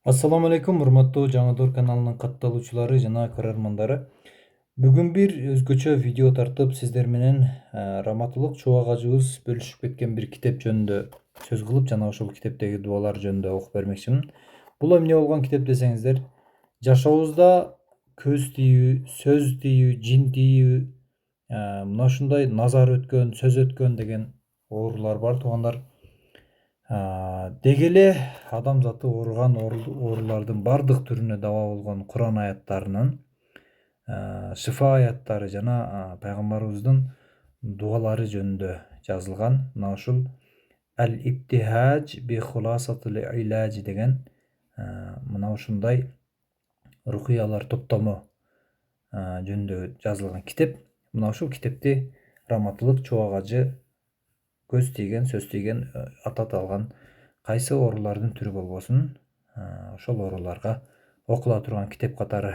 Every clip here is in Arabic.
Assalamu alaikum, урматтуу Жаңы каналынын катталуучулары жана көрөрмандары. Бүгүн бир өзгөчө видео тартып сиздер менен Раматылык Чубак ажыбыз бөлүшүп кеткен бир китеп жөнүндө сөз кылып, жана ошол китептеги дуалар жөнүндө окуп бермекчимин. Бул эмне болгон китеп десеңиздер, жашообузда көз тийүү, сөз тийүү, жин тийүү, мына ушундай назар өткөн, сөз өткөн деген оорулар бар туугандар. Деги эле адамзатты ооруган оорулардын бардык түрүнө даба болгон Куран аяттарынын шифа аяттары жана пайгамбарыбыздын дуалары жөнүндө жазылган. Мына ушул Ал-Иптихадж би Хуласатил Илаж деген мына ушундай рукуялар топтому жөнүндө жазылган китеп. Мына ушул китепти Раматылык Чубак ажы көз тийген, сөз тийген атат алган кайсы оорулардын түрү болбосун, ошол ооруларга окула турган китеп катары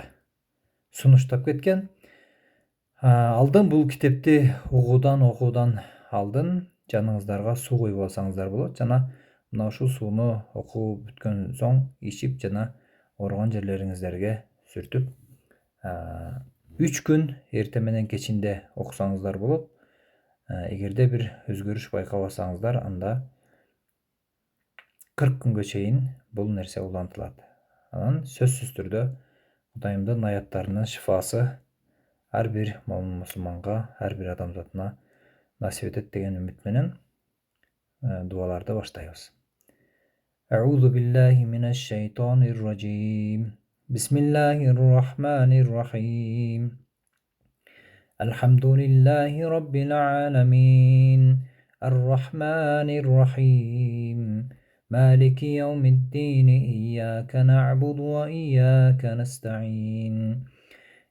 сунуштап кеткен. Алдын бул китепти окуудан алдын жаныңыздарга суу куюп алсаңыздар болот жана мына ушул сууну окуп бүткөн соң ичип жана ооруган жерлериңиздерге сүртүп 3 күн эртең менен кечинде окусаңыздар болот. Эгерде бир өзгөрүш байкабасаңыздар, анда 40 күнгө чейин бул нерсе улантылат. Анан сөзсүз түрдө Кудайымдын аяттарынын шифасы ар бир момун мусулманга, ар бир адамзатына насип этет деген үмүт менен дуаларды баштайбыз. Аузу биллахи минаш шайтанир ражим. Бисмиллахир рахманир рахим. الحمد لله رب العالمين الرحمن الرحيم مالك يوم الدين إياك نعبد وإياك نستعين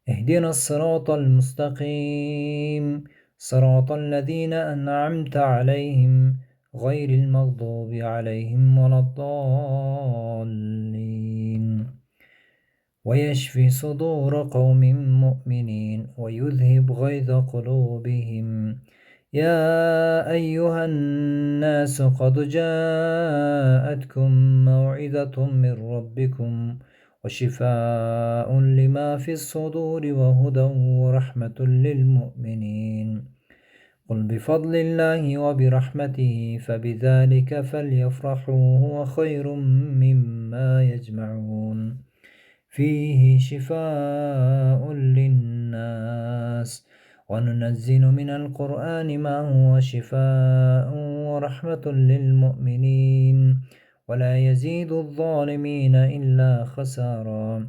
اهدنا الصراط المستقيم صراط الذين أنعمت عليهم غير المغضوب عليهم ولا الضالين ويشفي صدور قوم مؤمنين ويذهب غيظ قلوبهم يا أيها الناس قد جاءتكم موعظة من ربكم وشفاء لما في الصدور وهدى ورحمة للمؤمنين قل بفضل الله وبرحمته فبذلك فليفرحوا هو خير مما يجمعون فيه شفاء للناس وننزل من القرآن ما هو شفاء ورحمة للمؤمنين ولا يزيد الظالمين إلا خسارا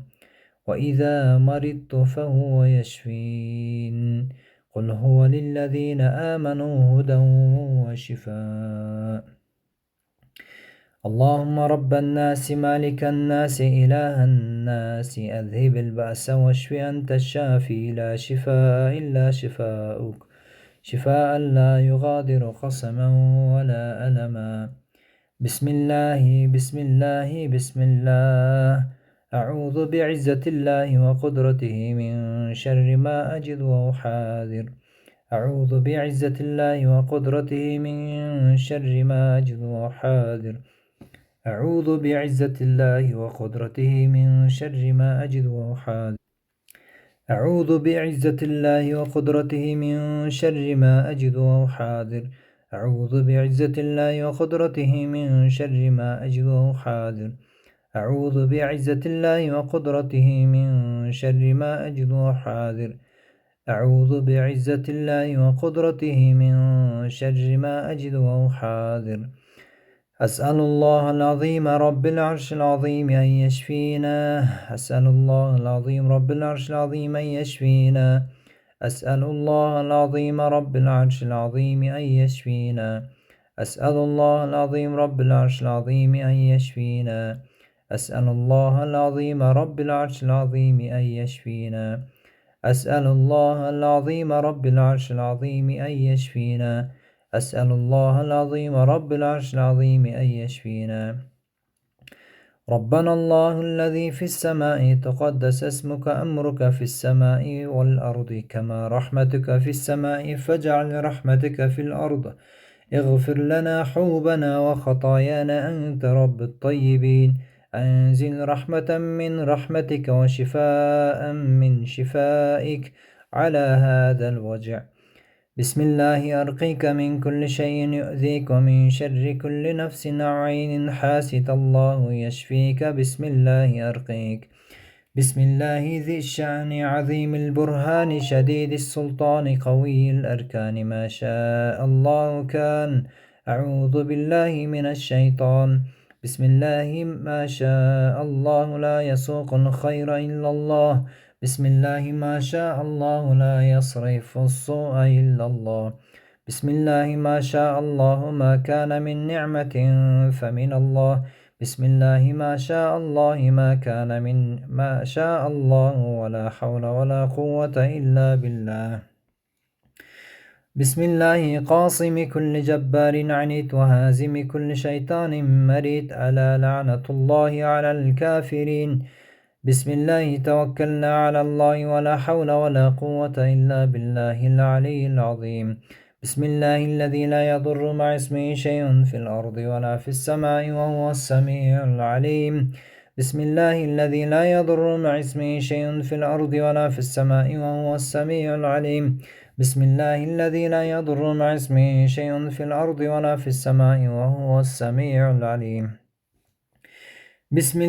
وإذا مرضت فهو يشفين قل هو للذين آمنوا هدى وشفاء اللهم رب الناس مالك الناس إله الناس أذهب البأس واشف أنت الشافي لا شفاء إلا شفاؤك شفاء لا يغادر قسما ولا ألما بسم الله بسم الله بسم الله أعوذ بعزة الله وقدرته من شر ما أجد وأحاذر أعوذ بعزة الله وقدرته من شر ما أجد وأحاذر أعوذ بعزة الله وقدرته من شر ما أجد وأحاذر أعوذ بعزة الله وقدرته من شر ما أجد وأحاذر أعوذ بعزة الله وقدرته من شر ما أجد وأحاذر أعوذ بعزة الله وقدرته من شر ما أجد وأحاذر أعوذ بعزة الله وقدرته من شر ما أجد وأحاذر أسأل الله العظيم رب العرش العظيم أن يشفينا أسأل الله العظيم رب العرش العظيم أن يشفينا أسأل الله العظيم رب العرش العظيم أن يشفينا أسأل الله العظيم رب العرش العظيم أن يشفينا أسأل الله العظيم رب العرش العظيم أن يشفينا أسأل الله العظيم رب العرش العظيم أن يشفينا أسأل الله العظيم رب العرش العظيم أن يشفينا ربنا الله الذي في السماء تقدس اسمك أمرك في السماء والأرض كما رحمتك في السماء فاجعل رحمتك في الأرض اغفر لنا حوبنا وخطايانا أنت رب الطيبين أنزل رحمة من رحمتك وشفاء من شفائك على هذا الوجع. بسم الله أرقيك من كل شيء يؤذيك ومن شر كل نفس أو عين حاسد الله يشفيك. بسم الله أرقيك. بسم الله ذي الشأن عظيم البرهان شديد السلطان قوي الأركان ما شاء الله كان. أعوذ بالله من الشيطان. بسم الله ما شاء الله لا يسوق الخير إلا الله. بسم الله ما شاء الله لا يصرف السوء إلا الله. بسم الله ما شاء الله ما كان من نعمة فمن الله. بسم الله ما شاء الله ما كان من ما شاء الله ولا حول ولا قوة إلا بالله. بسم الله قاصم كل جبار عنيد وهازم كل شيطان مريد ألا لعنة الله على الكافرين. بسم الله توكلنا على الله ولا حول ولا قوة إلا بالله العلي العظيم. بسم الله الذي لا يضر مع اسمه شيء في الأرض ولا في السماء وهو السميع العليم. بسم الله الذي لا يضر مع اسمه شيء في الأرض ولا في السماء وهو السميع العليم. بسم الله الذي لا يضر مع اسمه شيء في الأرض ولا في السماء وهو السميع العليم. بسم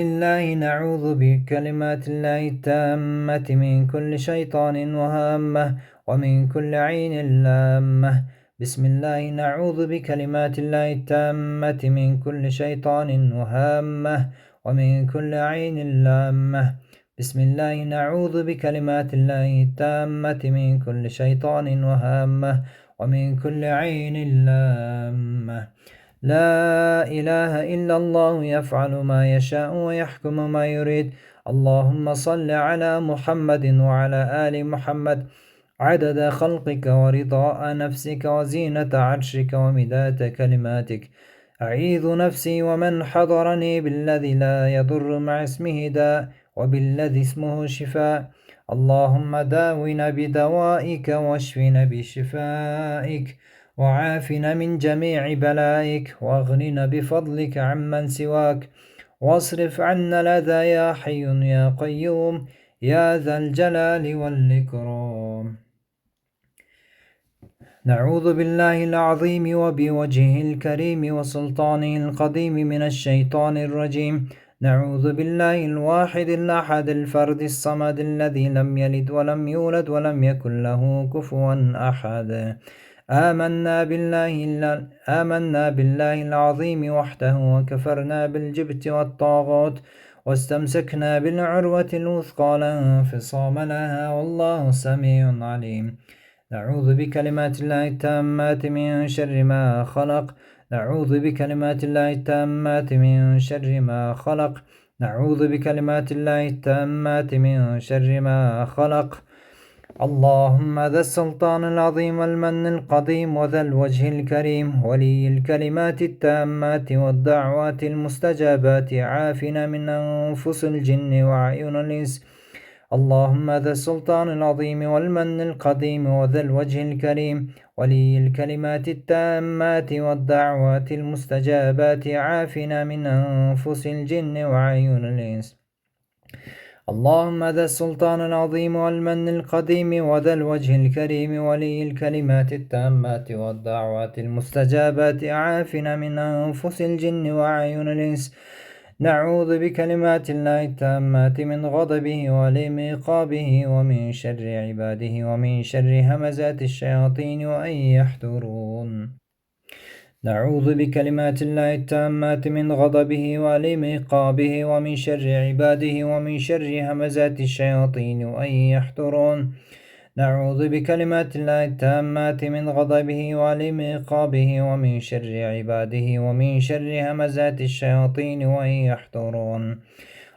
الله نعوذ بكلمات الله التامة من كل شيطان وهامة ومن كل عين لامة. بسم الله نعوذ بكلمات الله التامة من كل شيطان وهامة ومن كل عين لامة. بسم الله نعوذ بكلمات الله التامة من كل شيطان وهامة ومن كل عين لامة. لا إله إلا الله يفعل ما يشاء ويحكم ما يريد. اللهم صل على محمد وعلى آل محمد عدد خلقك ورضاء نفسك وزينة عرشك ومداد كلماتك. أعيذ نفسي ومن حضرني بالذي لا يضر مع اسمه داء وبالذي اسمه شفاء. اللهم داونا بدوائك واشفنا بشفائك وعافنا من جميع بلائك واغننا بفضلك عمن سواك واصرف عنا الأذى يا حي يا قيوم يا ذا الجلال والإكرام. نعوذ بالله العظيم وبوجهه الكريم وسلطانه القديم من الشيطان الرجيم. نعوذ بالله الواحد الأحد الفرد الصمد الذي لم يلد ولم يولد ولم يكن له كفوا أحد. آمنا بالله العظيم وحده وكفرنا بالجبت والطاغوت واستمسكنا بالعروة الوثقى لا انفصام لها والله سميع عليم. نعوذ بكلمات الله التامات من شر ما خلق. نعوذ بكلمات الله التامات من شر ما خلق. نعوذ بكلمات الله التامات من شر ما خلق. اللهم ذا السلطان العظيم والمن القديم وذا الوجه الكريم ولي الكلمات التامات والدعوات المستجابات عافنا من أنفس الجن وعيون الإنس. اللهم ذا السلطان العظيم والمن القديم وذا الوجه الكريم ولي الكلمات التامات والدعوات المستجابات عافنا من أنفس الجن وعيون الإنس. اللهم ذا السلطان العظيم والمن القديم وذا الوجه الكريم ولي الكلمات التامات والدعوات المستجابات عافنا من أنفس الجن وعيون الإنس. نعوذ بكلمات الله التامات من غضبه ولم عقابه ومن شر عباده ومن شر همزات الشياطين وأن يحضرون. نعوذ بكلمات الله التامات من غضبه ولم عقابه ومن شر عباده ومن شر همزات الشياطين وأن يحضرون. نعوذ بكلمات الله التامات من غضبه ولم عقابه ومن شر عباده ومن شر همزات الشياطين وأن يحضرون.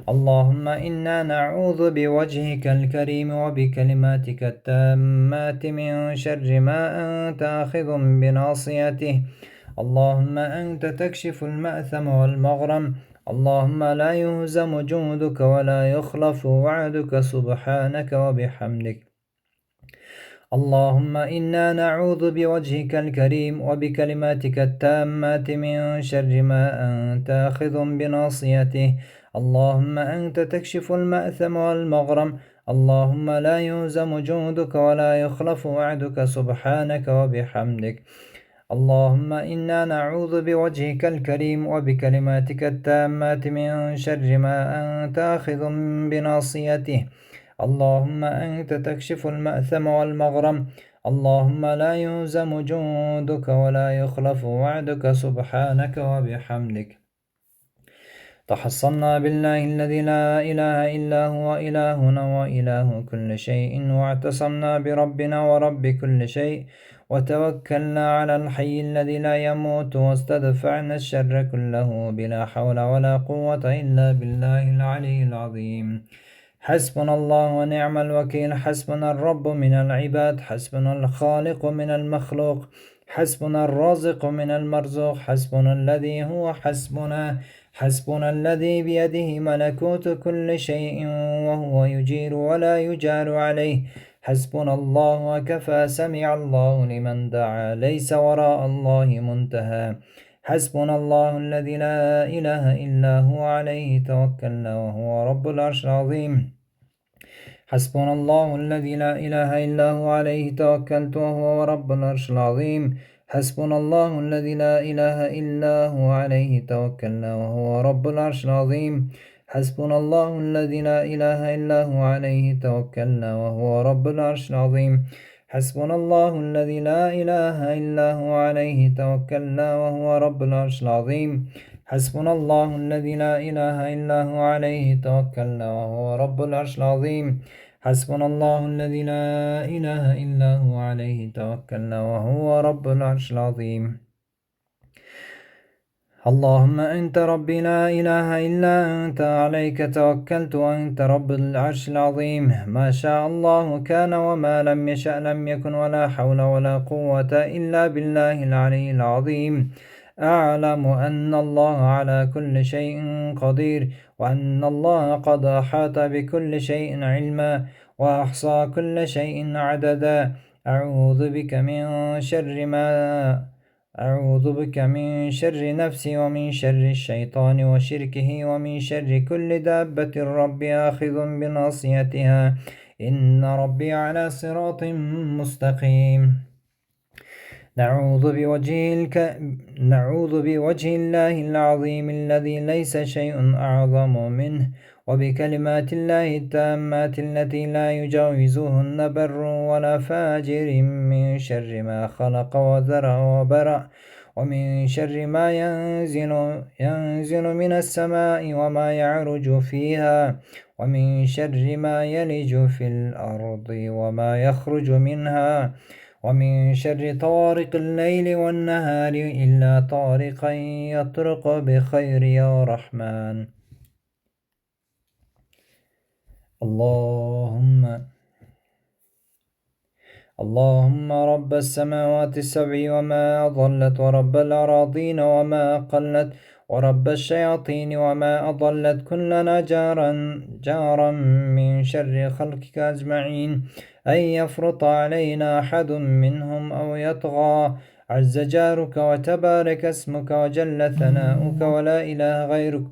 اللهم إنا نعوذ بوجهك الكريم وبكلماتك التامات من شر ما أنت آخذ بناصيته. اللهم أنت تكشف المأثم والمغرم. اللهم لا يهزم جندك ولا يخلف وعدك سبحانك وبحمدك. اللهم إنا نعوذ بوجهك الكريم وبكلماتك التامات من شر ما أنت آخذ بناصيته. اللهم أنت تكشف المأثم والمغرم. اللهم لا يهزم جندك ولا يخلف وعدك سبحانك وبحمدك. اللهم إنا نعوذ بوجهك الكريم وبكلماتك التامات من شر ما أنت آخذ بناصيته. اللهم أنت تكشف المأثم والمغرم. اللهم لا يهزم جندك ولا يخلف وعدك سبحانك وبحمدك. تحصنا بالله الذي لا إله إلا هو إلهنا وإله كل شيء، واعتصمنا بربنا ورب كل شيء، وتوكلنا على الحي الذي لا يموت، واستدفعنا الشر كله بلا حول ولا قوة إلا بالله العلي العظيم. حسبنا الله ونعم الوكيل. حسبنا الرب من العباد، حسبنا الخالق من المخلوق، حسبنا الرازق من المرزوق، حسبنا الذي هو حسبنا، حسبنا الذي بيده ملكوت كل شيء وهو يجير ولا يجار عليه. حسبنا الله وكفى. سمع الله لمن دعا، ليس وراء الله منتهى. حسبنا الله الذي لا إله إلا هو، عليه توكلنا وهو رب العرش العظيم. حسبنا الله الذي لا إله إلا هو، عليه توكلت وهو رب العرش العظيم. حسبنا الله الذي لا إله إلا هو، عليه توكلنا وهو رب العرش العظيم. حسبنا الله الذي لا إله إلا هو، عليه توكلنا وهو رب العرش العظيم. حسبنا الله الذي لا إله إلا هو، عليه توكلنا وهو رب العرش العظيم. حسبنا الله الذي لا إله إلا هو، عليه توكلنا وهو رب العرش العظيم. حسبنا الله الذي لا إله إلا هو، عليه توكلنا وهو رب العرش العظيم. اللهم أنت ربي لا إله إلا أنت، عليك توكلت وأنت رب العرش العظيم. ما شاء الله كان، وما لم يشأ لم يكن، ولا حول ولا قوة إلا بالله العلي العظيم. أعلم أن الله على كل شيء قدير، وأن الله قد أحاط بكل شيء علما، وأحصى كل شيء عددا. أعوذ بك من شر ما أعوذ بك من شر نفسي، ومن شر الشيطان وشركه، ومن شر كل دابة رب آخذ بناصيتها. إن ربي على صراط مستقيم. نعوذ بوجه الله العظيم الذي ليس شيء أعظم منه، وبكلمات الله التامات التي لا يجاوزهن بر ولا فاجر، من شر ما خلق وذرأ وبرأ، ومن شر ما ينزل من السماء وما يعرج فيها، ومن شر ما يلج في الأرض وما يخرج منها، ومن شر طوارق الليل والنهار، إلا طارقا يطرق بخير يا رحمن. اللهم رب السماوات السبع وما أضلت، ورب الأراضين وما أقلت، ورب الشياطين وما أضلت، كلنا جارا من شر خلقك أجمعين، أن يفرط علينا أحد منهم أو يطغى. عز جارك وتبارك اسمك وجل ثناؤك ولا إله غيرك.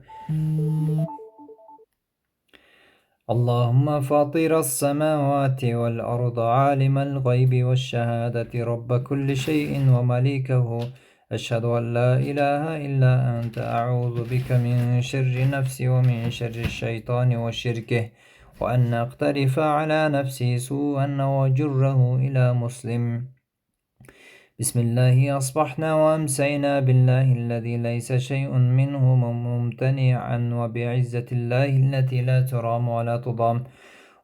اللهم فاطر السماوات والأرض، عالم الغيب والشهادة، رب كل شيء ومليكه، أشهد أن لا إله إلا أنت، أعوذ بك من شر نفسي ومن شر الشيطان وشركه، وأن أقترف على نفسي سوءا وجره إلى مسلم. بسم الله أصبحنا وأمسينا بالله الذي ليس شيء منه ممتنعا، وبعزة الله التي لا ترام ولا تضام،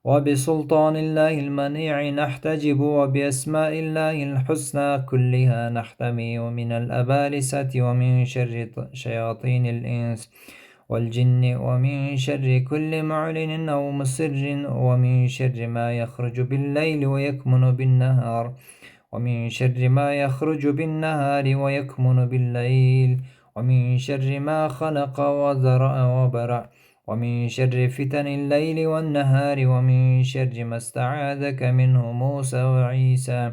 وبسلطان الله المنيع نحتجب، وبأسماء الله الحسنى كلها نحتمي، ومن الأبالسة، ومن شر شياطين الإنس والجن، ومن شر كل معلن أو مصر، ومن شر ما يخرج بالليل ويكمن بالنهار، ومن شر ما يخرج بالنهار ويكمن بالليل، ومن شر ما خلق وذرأ وبرأ، ومن شر فتن الليل والنهار ومن شر ما استعاذك منه موسى وعيسى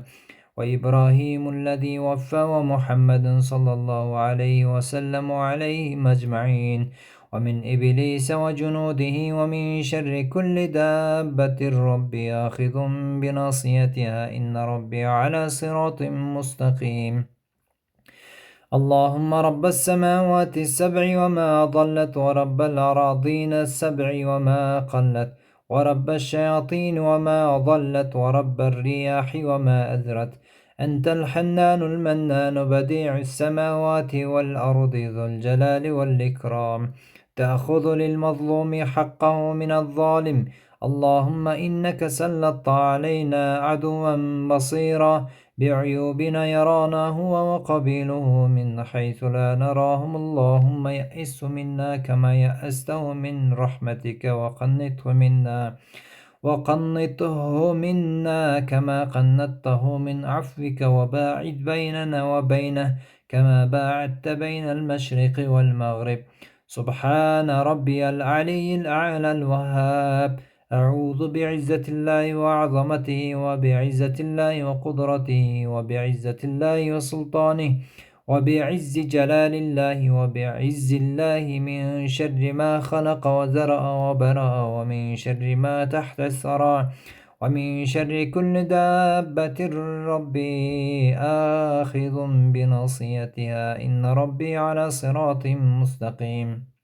وإبراهيم الذي وفى ومحمد صلى الله عليه وسلم عليهم أجمعين ومن إبليس وجنوده ومن شر كل دابة ربي آخذ بناصيتها إن ربي على صراط مستقيم اللهم رب السماوات السبع وما أضلت ورب الأراضين السبع وما قلت ورب الشياطين وما أضلت ورب الرياح وما أذرت أنت الحنان المنان بديع السماوات والأرض ذو الجلال والإكرام تأخذ للمظلوم حقه من الظالم اللهم إنك سلطت علينا عدوا بصيرا بعيوبنا يرانا هو وقبيله من حيث لا نراهم اللهم يئس منا كما يأسته من رحمتك وقنطه منا كما قنطته من عفوك وباعد بيننا وبينه كما باعدت بين المشرق والمغرب سبحان ربي العلي الأعلى الوهاب أعوذ بعزة الله وعظمته وبعزة الله وقدرته وبعزة الله وسلطانه وبعز جلال الله وبعز الله من شر ما خلق وزرع وبرأ ومن شر ما تحت الثرى ومن شر كل دابة ربي آخذ بناصيتها إن ربي على صراط مستقيم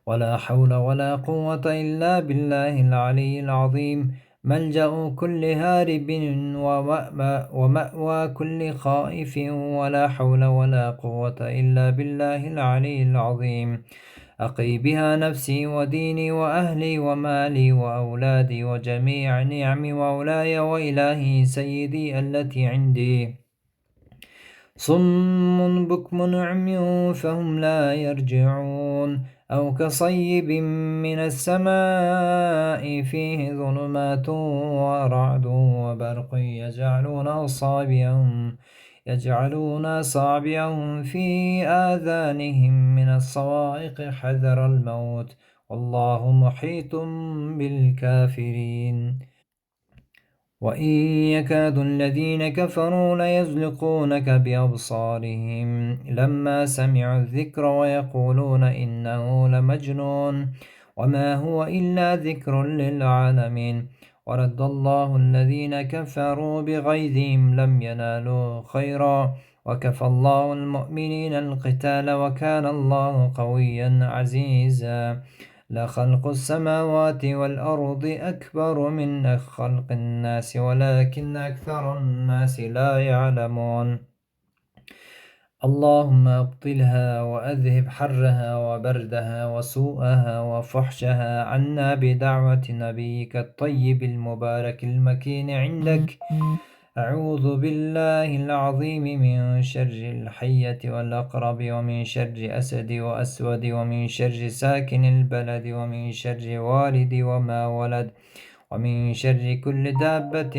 ولا حول ولا قوة إلا بالله العلي العظيم ملجأ كل هارب ومأوى كل خائف ولا حول ولا قوة إلا بالله العلي العظيم أقي بها نفسي وديني وأهلي ومالي وأولادي وجميع نعم مولاي وإلهي سيدي التي عندي صم بكم عمي فهم لا يرجعون أو كصيب من السماء فيه ظلمات ورعد وبرق يجعلون أصابعهم في آذانهم من الصواعق حذر الموت والله محيط بالكافرين وإن يكاد الذين كفروا ليزلقونك بأبصارهم لما سمعوا الذكر ويقولون إنه لمجنون وما هو إلا ذكر للعالمين ورد الله الذين كفروا بغيظهم لم ينالوا خيرا وكفى الله المؤمنين القتال وكان الله قويا عزيزا لخلق السماوات والأرض أكبر من خلق الناس ولكن أكثر الناس لا يعلمون اللهم أبطلها وأذهب حرها وبردها وسوءها وفحشها عنا بدعوة نبيك الطيب المبارك المكين عندك أعوذ بالله العظيم من شر الحية والأقرب ومن شر أسد وأسود ومن شر ساكن البلد ومن شر والد وما ولد ومن شر كل دابة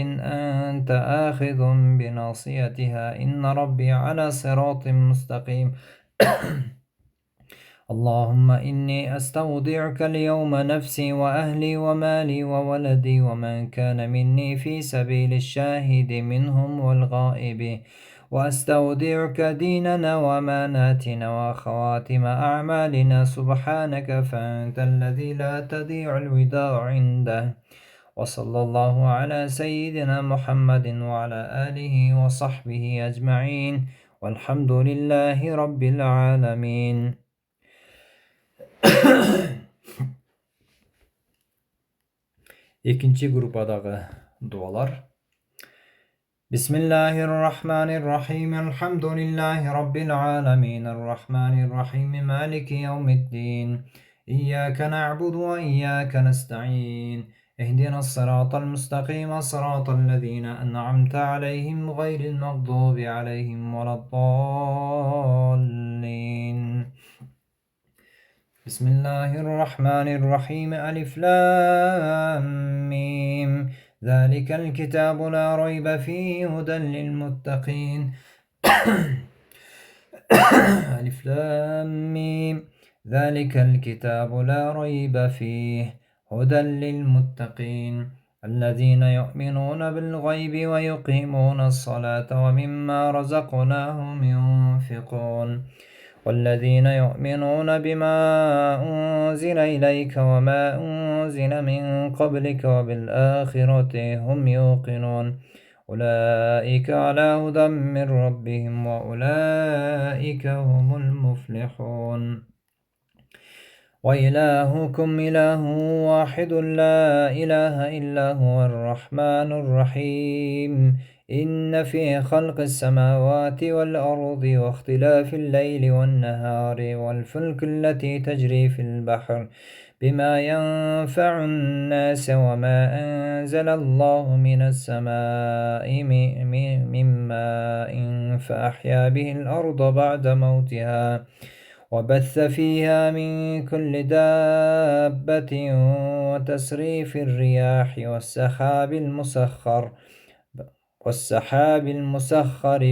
أنت آخذ بناصيتها إن ربي على صراط مستقيم اللهم إني أستودعك اليوم نفسي وأهلي ومالي وولدي ومن كان مني في سبيل الشاهد منهم والغائب وأستودعك ديننا وأماناتنا وخواتم أعمالنا سبحانك فأنت الذي لا تضيع الوداع عنده وصلى الله على سيدنا محمد وعلى آله وصحبه أجمعين والحمد لله رب العالمين. İkinci grupadagı dualar. Bismillahirrahmanirrahim. Elhamdülillahi Rabbil alemin. Errahmanirrahim. Maliki yevmiddin. İyyâke na'budu ve iyyâke nesta'in. Ehdinas sıratal müstakîm. Sıratallezîne en'amte aleyhim gayril mağdûbi aleyhim veleddâllin. Bismillahirrahmanirrahim. Elif lam mim. Zâlikel kitâbu lâ raybe fîhî huden lilmuttaqîn. Elif lam mim. ذلك الكتاب لا ريب فيه هدى للمتقين الذين يؤمنون بالغيب ويقيمون الصلاة ومما رزقناهم ينفقون والذين يؤمنون بما أنزل إليك وما أنزل من قبلك وبالآخرة هم يوقنون أولئك على هدى من ربهم وأولئك هم المفلحون وإلهكم إله واحد لا إله إلا هو الرحمن الرحيم إن في خلق السماوات والأرض واختلاف الليل والنهار والفلك التي تجري في البحر بما ينفع الناس وما أنزل الله من السماء من ماء فأحيا به الأرض بعد موتها وبث فيها من كل دابة وتصريف الرياح والسحاب المسخر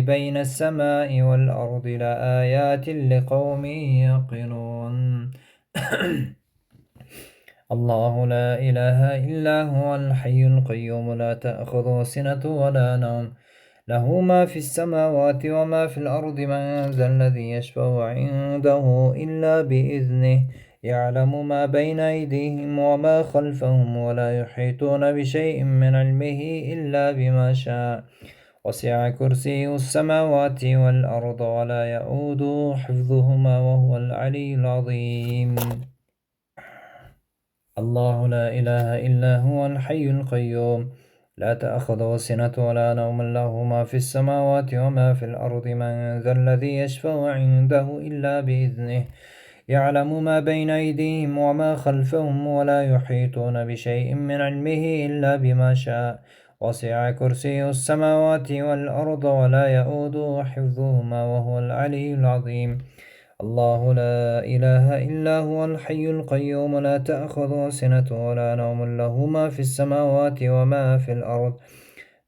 بين السماء والأرض لآيات لقوم يقنون الله لا إله إلا هو الحي القيوم لا تأخذه سنة ولا نوم له ما في السماوات وما في الأرض من ذا الذي يشفع عنده إلا بإذنه يعلم ما بين أيديهم وما خلفهم ولا يحيطون بشيء من علمه إلا بما شاء وسع كرسيه السماوات والأرض ولا يؤوده حفظهما وهو العلي العظيم الله لا إله إلا هو الحي القيوم لا تأخذه سنة ولا نوم له ما في السماوات وما في الأرض من ذا الذي يشفع عنده إلا بإذنه يعلم ما بين أيديهم وما خلفهم ولا يحيطون بشيء من علمه إلا بما شاء وسع كرسيه السماوات والأرض ولا يؤوده حفظهما وهو العلي العظيم الله لا إله إلا هو الحي القيوم لا تأخذه سنة ولا نوم له ما في السماوات وما في الأرض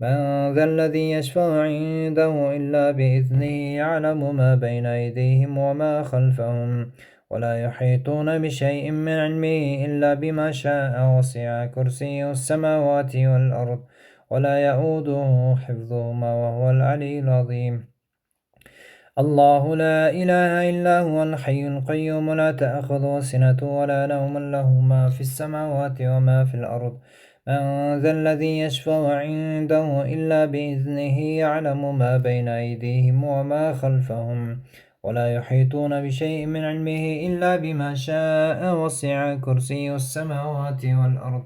من ذا الذي يشفع عنده إلا بإذنه يعلم ما بين أيديهم وما خلفهم ولا يحيطون بشيء من علمه إلا بما شاء وسع كرسيه السماوات والأرض ولا يؤوده حفظهما وهو العلي العظيم الله لا إله إلا هو الحي القيوم لا تأخذه سنة ولا نوم له ما في السماوات وما في الأرض من ذا الذي يشفع عنده إلا بإذنه يعلم ما بين أيديهم وما خلفهم ولا يحيطون بشيء من علمه إلا بما شاء وسع كرسي السماوات والأرض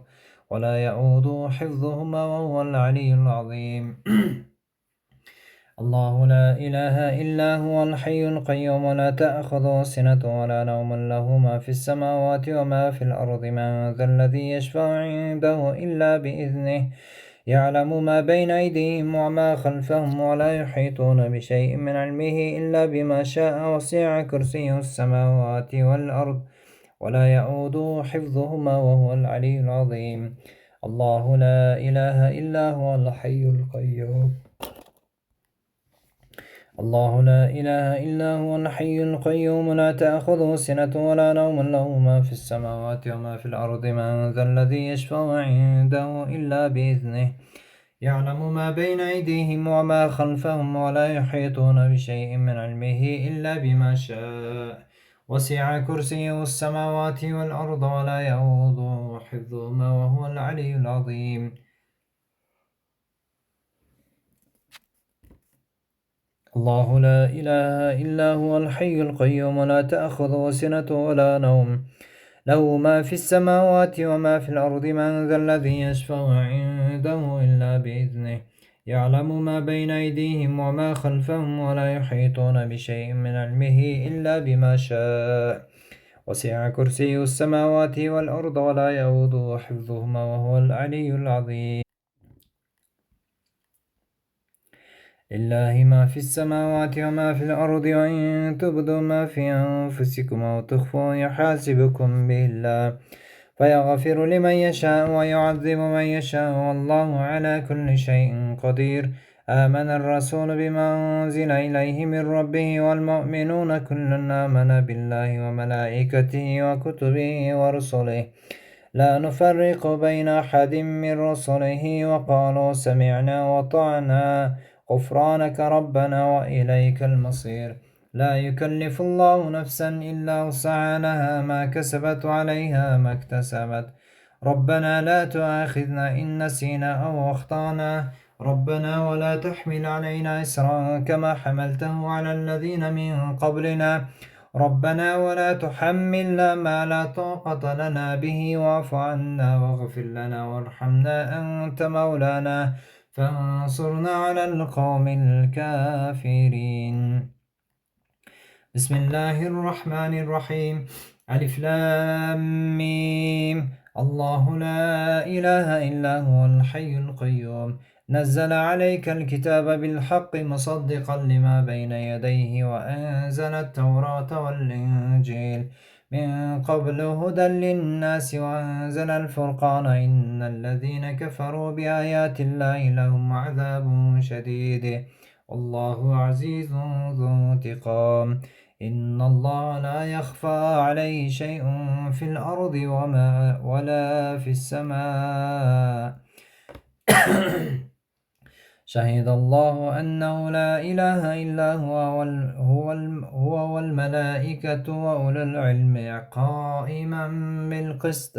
ولا يؤود حفظهما وهو العلي العظيم الله لا إله إلا هو الحي القيوم لا تأخذه سنة ولا نوم له ما في السماوات وما في الأرض من ذا الذي يشفع عنده إلا بإذنه يعلم ما بين أيديهم وما خلفهم ولا يحيطون بشيء من علمه إلا بما شاء وسع كرسيه السماوات والأرض ولا يؤود حفظهما وهو العلي العظيم الله لا إله إلا هو الحي القيوم الله لا إله إلا هو الحي القيوم لا تأخذه سنة ولا نوم له ما في السماوات وما في الأرض من ذا الذي يشفع عنده إلا بإذنه يعلم ما بين أيديهم وما خلفهم ولا يحيطون بشيء من علمه إلا بما شاء وسع كرسيه السماوات والأرض ولا يؤوده حفظهما وهو العلي العظيم الله لا إله إلا هو الحي القيوم لا تأخذه سنة ولا نوم له ما في السماوات وما في الأرض من ذا الذي يشفع عنده إلا بإذنه يعلم ما بين أيديهم وما خلفهم ولا يحيطون بشيء من علمه إلا بما شاء وسع كرسي السماوات والأرض ولا يؤوده حفظهما وهو العلي العظيم لله ما في السماوات وما في الأرض وإن تبدوا ما في أنفسكم أو تخفوا يحاسبكم به الله فيغفر لمن يشاء ويعذب من يشاء والله على كل شيء قدير آمن الرسول بما أنزل إليه من ربه والمؤمنون كل آمن بالله وملائكته وكتبه ورسله لا نفرق بين أحد من رسله وقالوا سمعنا وطعنا غفرانك ربنا وإليك المصير لا يكلف الله نفسا إلا وسعها لها ما كسبت وعليها ما اكتسبت ربنا لا تؤاخذنا إن نسينا أو أخطأنا ربنا ولا تحمل علينا إسرا كما حملته على الذين من قبلنا ربنا ولا تحملنا ما لا طاقة لنا به واعف عنا واغفر لنا وارحمنا أنت مولانا فانصرنا على القوم الكافرين بسم الله الرحمن الرحيم ألف لام ميم الله لا إله إلا هو الحي القيوم نزل عليك الكتاب بالحق مصدقا لما بين يديه وأنزل التوراة والإنجيل من قبل هدى للناس وأنزل الفرقان إن الذين كفروا بآيات الله لهم عذاب شديد والله عزيز ذو انتقام إن الله لا يخفى عليه شيء في الأرض ولا في السماء شهد الله أنه لا إله إلا هو والملائكة وأولو العلم قائما بالقسط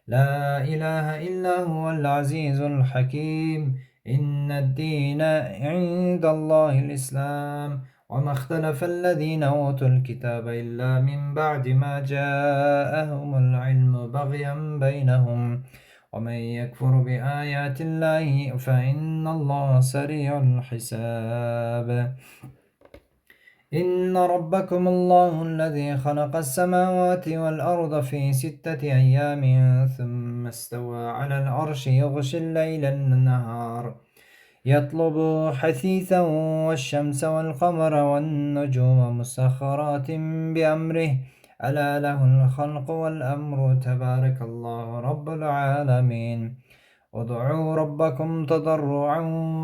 لا إله إلا هو العزيز الحكيم إن الدين عند الله الإسلام وما اختلف الذين أوتوا الكتاب إلا من بعد ما جاءهم العلم بغيا بينهم ومن يكفر بآيات الله فإن الله سريع الحساب إن ربكم الله الذي خلق السماوات والأرض في 6 أيام ثم استوى على العرش يغشي الليل النهار يطلب حثيثا والشمس والقمر والنجوم مسخرات بأمره ألا له الخلق والأمر تبارك الله رب العالمين ادعوا ربكم تضرعا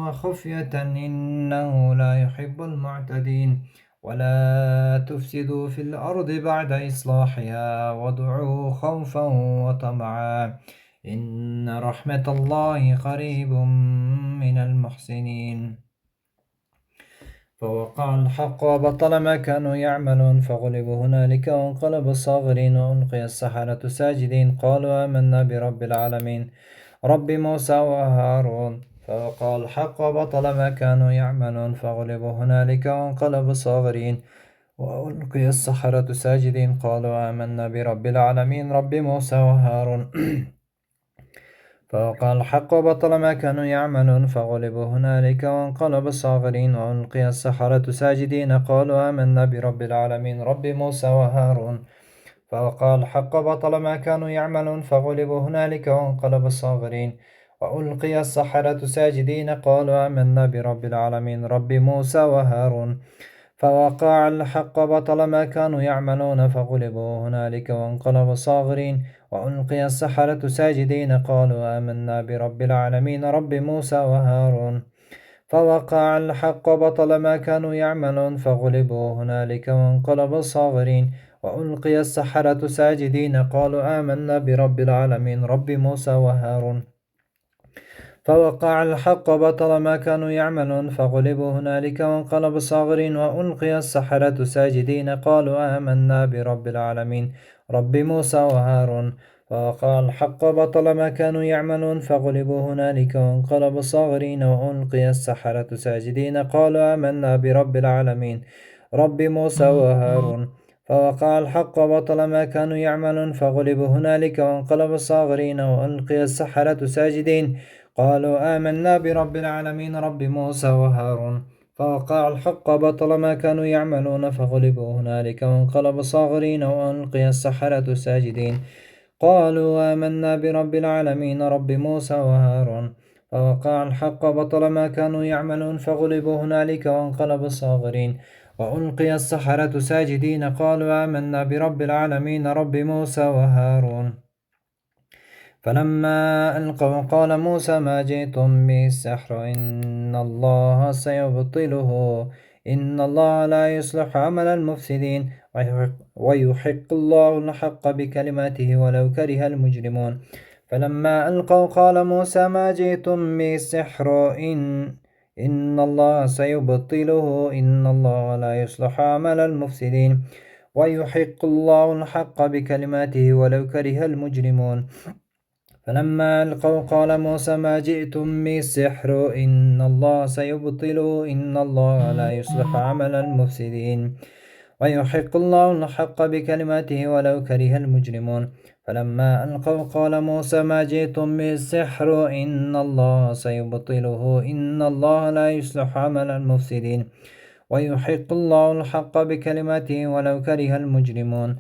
وخفية إنه لا يحب المعتدين ولا تفسدوا في الأرض بعد إصلاحها وادعوا خوفا وطمعا إن رحمة الله قريب من المحسنين فوقع الحق وبطل ما كانوا يعملون فغلبوا هنالك وانقلبوا صاغرين وألقي السحرة ساجدين قالوا آمنا برب العالمين رب موسى وهارون فوقع الحق وبطل ما كانوا يعملون فغلبوا هنالك وانقلبوا صاغرين وألقي السحرة ساجدين قالوا آمنا برب العالمين رب موسى وهارون فوقع الحق وبطل ما كانوا يعملون فغلبوا هنالك وانقلبوا صاغرين وألقي السحرة ساجدين قالوا آمنا برب العالمين رب موسى وهارون فوقع الحق وبطل ما كانوا يعملون فغلبوا هنالك وانقلبوا صاغرين وألقي السحرة ساجدين قالوا آمنا برب العالمين رب موسى وهارون فوقع الحق وبطل ما كانوا يعملون فغلبوا هنالك وانقلبوا صاغرين وألقي السحرة ساجدين قالوا آمنا برب العالمين رب موسى وهارون فوقع الحق وبطل ما كانوا يعملون فغلبوا هنالك وانقلبوا صاغرين وألقي السحرة ساجدين قالوا آمنا برب العالمين رب موسى وهارون فوقع الحق وبطل ما كانوا يعملون فغلبوا هنالك وانقلبوا صاغرين وألقي السحرة ساجدين قالوا آمنا برب العالمين رب موسى وهارون فوقع الحق وبطل ما كانوا يعملون فغلبوا هنالك وانقلبوا صاغرين وألقي السحرة ساجدين قالوا آمنا برب العالمين رب موسى وهارون فوقع الحق وبطل ما كانوا يعملون فغلبوا هنالك وانقلبوا صاغرين وألقي السحرة ساجدين قالوا آمنا برب العالمين رب موسى وهارون فوقع الحق وبطل ما كانوا يعملون فغلبوا هنالك وانقلبوا صاغرين وألقي السحرة ساجدين قالوا آمنا برب العالمين رب موسى وهارون فوقع الحق وبطل ما كانوا يعملون فغلبوا هنالك وانقلبوا صاغرين وألقي السحرة ساجدين قالوا آمنا برب العالمين رب موسى وهارون فلما ألقوا قال موسى ما جئتم به السحر إن الله سيبطله إن الله لا يصلح عمل المفسدين ويحق الله الحق بكلماته ولو كره المجرمون فلما ألقوا قال موسى ما جئتم به السحر إن الله سيبطله إن الله لا يصلح عمل المفسدين ويحق الله الحق بكلماته ولو كره المجرمون فلما ألقوا قال موسى ما جئتم به السحر إن الله سيبطله إن الله لا يصلح عمل المفسدين ويحق الله الحق بكلماته ولو كره المجرمون فلما ألقوا قال موسى ما جئتم به السحر إن الله سيبطله إن الله لا يصلح عمل المفسدين ويحق الله الحق بكلماته ولو كره المجرمون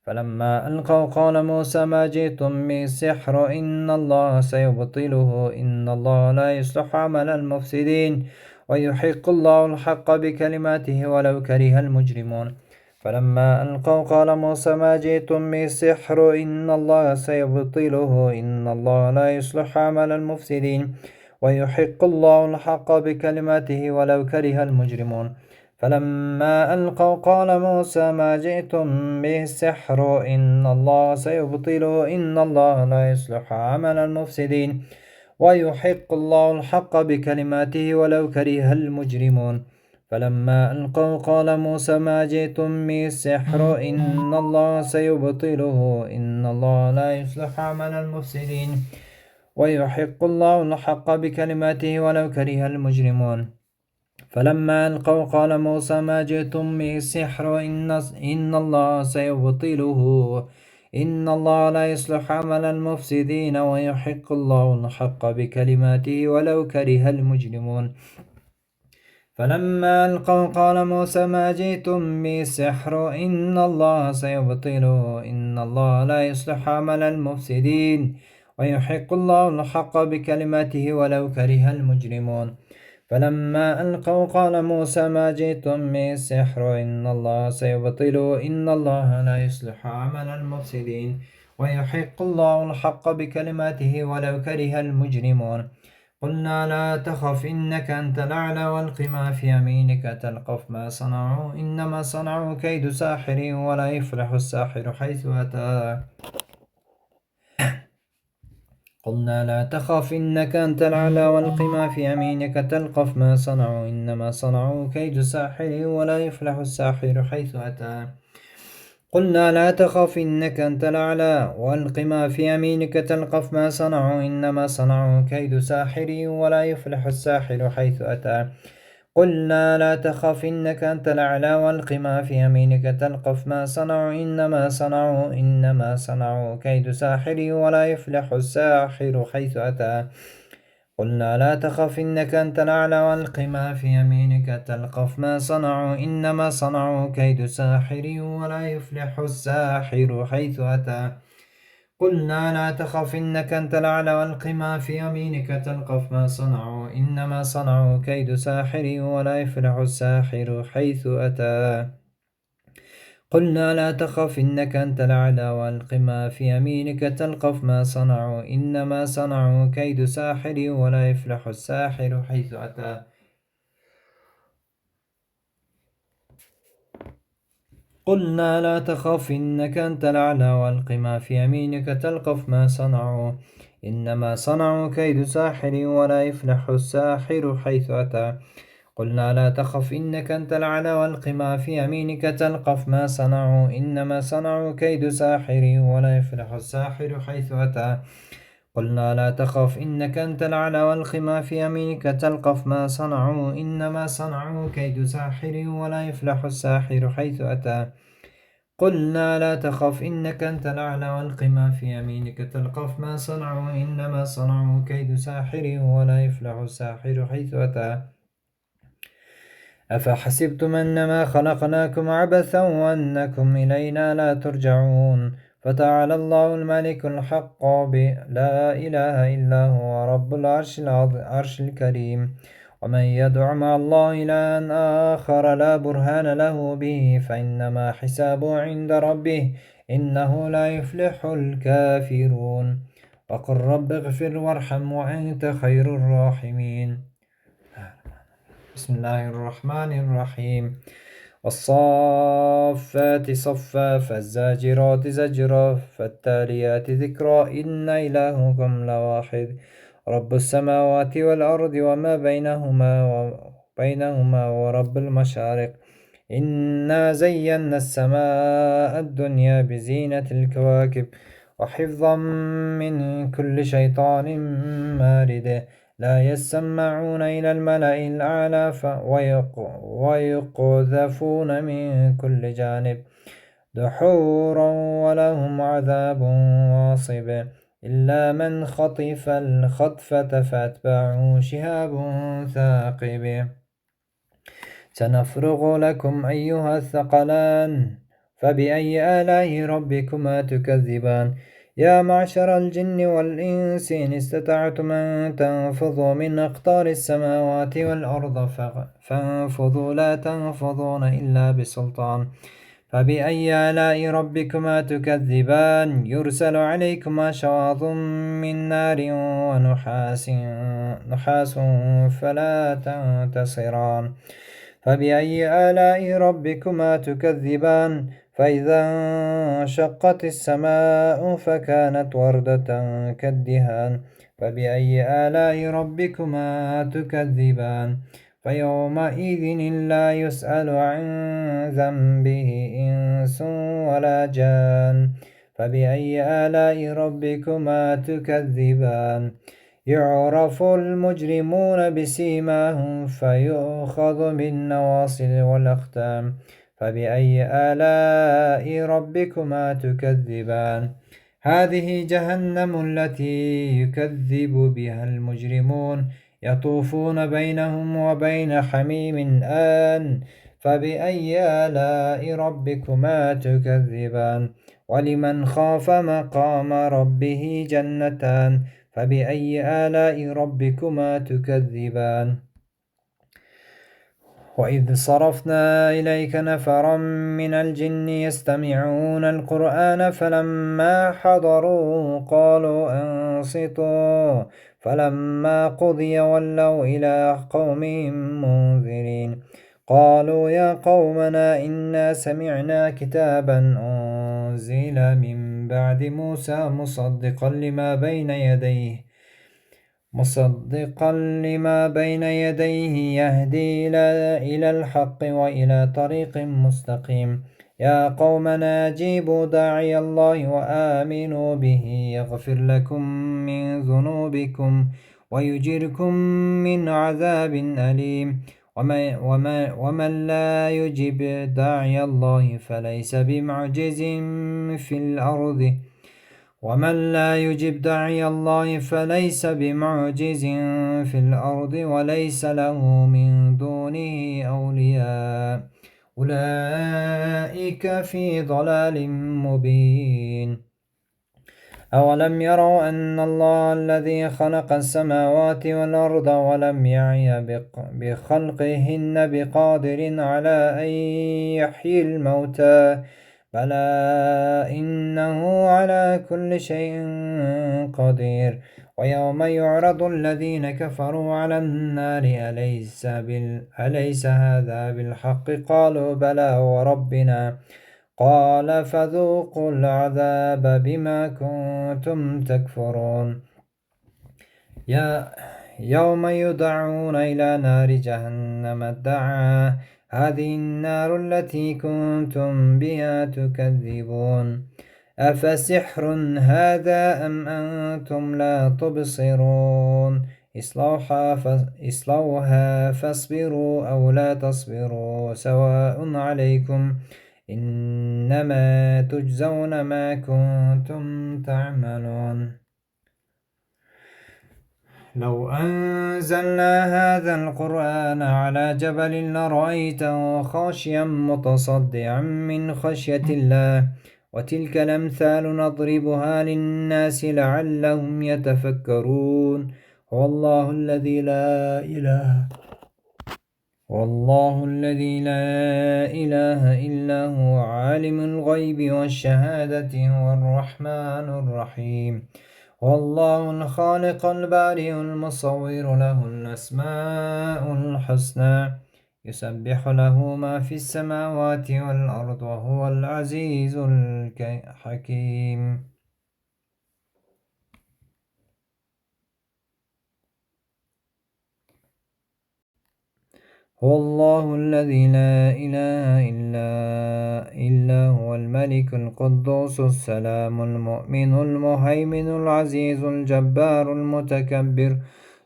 فلما ألقوا قال موسى ما جئتم به السحر إن الله سيبطله إن الله لا يصلح عمل المفسدين ويحق الله الحق بكلماته ولو كره المجرمون فلما ألقوا قال موسى ما جئتم به السحر إن الله سيبطله إن الله لا يصلح عمل المفسدين ويحق الله الحق بكلماته ولو كره المجرمون فلما ألقوا قال موسى ما جئتم به السحر إن الله سيبطله إن الله لا يصلح عمل المفسدين ويحق الله الحق بكلماته ولو كره المجرمون فلما ألقوا قال موسى ما جئتم به السحر إن الله سيبطله إن الله لا يصلح عمل المفسدين ويحق الله الحق بكلماته ولو كره المجرمون فلما ألقوا قال موسى ما جئتم به السحر إن الله سيبطله إن الله لا يصلح عمل المفسدين ويحق الله الحق بكلماته ولو كره المجرمون فلما ألقوا قال موسى ما جئتم به السحر إن الله سيبطله إن الله لا يصلح عمل المفسدين ويحق الله الحق بكلماته ولو كره المجرمون فلما ألقوا قال موسى ما جئتم به السحر إن الله سيبطله إن الله لا يصلح عمل المفسدين ويحق الله الحق بكلماته ولو كره المجرمون قلنا لا تخف إنك أنت الأعلى والق ما في يمينك تلقف ما صنعوا إنما صنعوا كيد ساحر ولا يفلح الساحر حيث أتى قلنا لا تخف إنك أنت الأعلى والق ما في يمينك تلقف ما صنعوا إنما صنعوا كيد ساحر ولا يفلح الساحر حيث أتى قلنا لا تخف إنك أنت الأعلى والق ما في يمينك تلقف ما صنعوا إنما صنعوا كيد ساحر ولا يفلح الساحر حيث أتى قلنا لا تخف إنك أنت الأعلى والق ما في يمينك تلقف ما صنعوا إنما صنعوا كيد ساحر ولا يفلح الساحر حيث أتى قلنا لا تخف إنك أنت الأعلى والق ما في يمينك تلقف ما صنعوا إنما صنعوا كيد ساحر ولا يفلح الساحر حيث أتى قلنا لا تخف إنك أنت الأعلى والق ما في يمينك تلقف ما صنعوا إنما صنعوا كيد ساحر ولا يفلح الساحر حيث أتى قلنا لا تخف إنك أنت الأعلى والق ما في يمينك تلقف ما صنعوا إنما صنعوا كيد ساحر ولا يفلح الساحر حيث أتى قلنا لا تخف إنك أنت الأعلى والق ما في يمينك تلقف ما صنعوا إنما صنعوا كيد ساحر ولا يفلح الساحر حيث أتى قلنا لا تخف إنك أنت الأعلى والق ما في يمينك تلقف ما صنعوا إنما صنعوا كيد ساحر ولا يفلح الساحر حيث أتى قلنا لا تخف إنك أنت الأعلى والق ما في يمينك تلقف ما صنعوا إنما صنعوا كيد ساحر ولا يفلح الساحر حيث أتى قلنا لا تخف إنك أنت الأعلى والق ما في يمينك تلقف ما صنعوا إنما صنعوا كيد ساحر ولا يفلح الساحر حيث أتى أفحسبتم أنما خلقناكم عبثا وأنكم إلينا لا ترجعون فتعالى الله الملك الحق لا إله إلا هو رب العرش الكريم ومن يدع مع الله إلها آخر لا برهان له به فإنما حسابه عند ربه إنه لا يفلح الكافرون وقل رب اغفر وارحم وأنت خير الراحمين. بسم الله الرحمن الرحيم. والصافات صفا فالزاجرات زجرا فالتاليات ذكرا إن إلهكم لواحد رب السماوات والأرض وما بينهما ورب المشارق. إنا زينا السماء الدنيا بزينة الكواكب وحفظا من كل شيطان مارد لا يسمعون إلى الملأ الأعلى ويقذفون من كل جانب دحورا ولهم عذاب واصب إلا من خطف الخطفة فأتبعه شهاب ثاقب. سنفرغ لكم أيها الثقلان فبأي آلاء ربكما تكذبان. يا معشر الجن والإنس إن استطعتم أن تنفذوا من أقطار السماوات والأرض فانفذوا لا تنفذون إلا بسلطان. فبأي آلاء ربكما تكذبان. يرسل عليكما شواظ من نار ونحاس فلا تنتصران. فبأي آلاء ربكما تكذبان. فإذا انشقت السماء فكانت وردة كالدهان. فبأي آلاء ربكما تكذبان. فيومئذ لا يسأل عن ذنبه إنس ولا جان. فبأي آلاء ربكما تكذبان. يعرف المجرمون بسيماهم فيؤخذ بالنواصي والأختام. فبأي آلاء ربكما تكذبان. هذه جهنم التي يكذب بها المجرمون يطوفون بينهم وبين حميم آن. فبأي آلاء ربكما تكذبان. ولمن خاف مقام ربه جنتان. فبأي آلاء ربكما تكذبان. وإذ صرفنا إليك نفرا من الجن يستمعون القرآن فلما حضروا قالوا أنصتوا فلما قضي ولوا إلى قومهم منذرين. قالوا يا قومنا إنا سمعنا كتابا أنزل من بعد موسى مصدقا لما بين يديه يهدي إلى الحق وإلى طريق مستقيم. يا قومنا أجيبوا داعي الله وآمنوا به يغفر لكم من ذنوبكم ويجركم من عذاب أليم. ومن لا يجب داعي الله فليس بمعجز في الأرض وليس له من دونه أولياء أولئك في ضلال مبين. أولم يروا أن الله الذي خلق السماوات والأرض ولم يعي بخلقهن بقادر على أن يحيي الموتى بلى إنه على كل شيء قدير. ويوم يعرض الذين كفروا على النار أليس هذا بالحق قالوا بلى وربنا قال فذوقوا العذاب بما كنتم تكفرون. يوم يدعون إلى نار جهنم دعا هذه النار التي كنتم بها تكذبون. أفسحر هذا أم أنتم لا تبصرون. اصلوها فاصبروا أو لا تصبروا سواء عليكم إنما تجزون ما كنتم تعملون. لو أنزلنا هذا القرآن على جبل لرأيته خاشعا متصدعا من خشية الله وتلك الأمثال نضربها للناس لعلهم يتفكرون. هو الله الذي لا إله والله الذي لا إله إلا هو عالم الغيب والشهادة هو الرحمن الرحيم. والله الخالق البارئ المصور له الأسماء الحسنى يسبح له ما في السماوات والأرض وهو العزيز الحكيم. هو الله الذي لا إله إلا هو الملك القدوس السلام المؤمن المهيمن العزيز الجبار المتكبر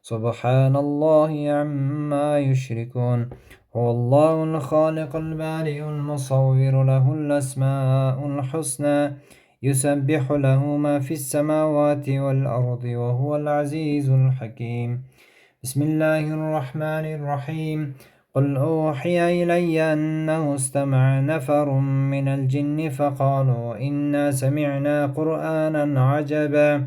سبحان الله عما يشركون. هو الله الخالق البارئ المصور له الأسماء الحسنى يسبح له ما في السماوات والأرض وهو العزيز الحكيم. بسم الله الرحمن الرحيم. قل أوحي إلي أنه استمع نفر من الجن فقالوا إنا سمعنا قرآنا عجبا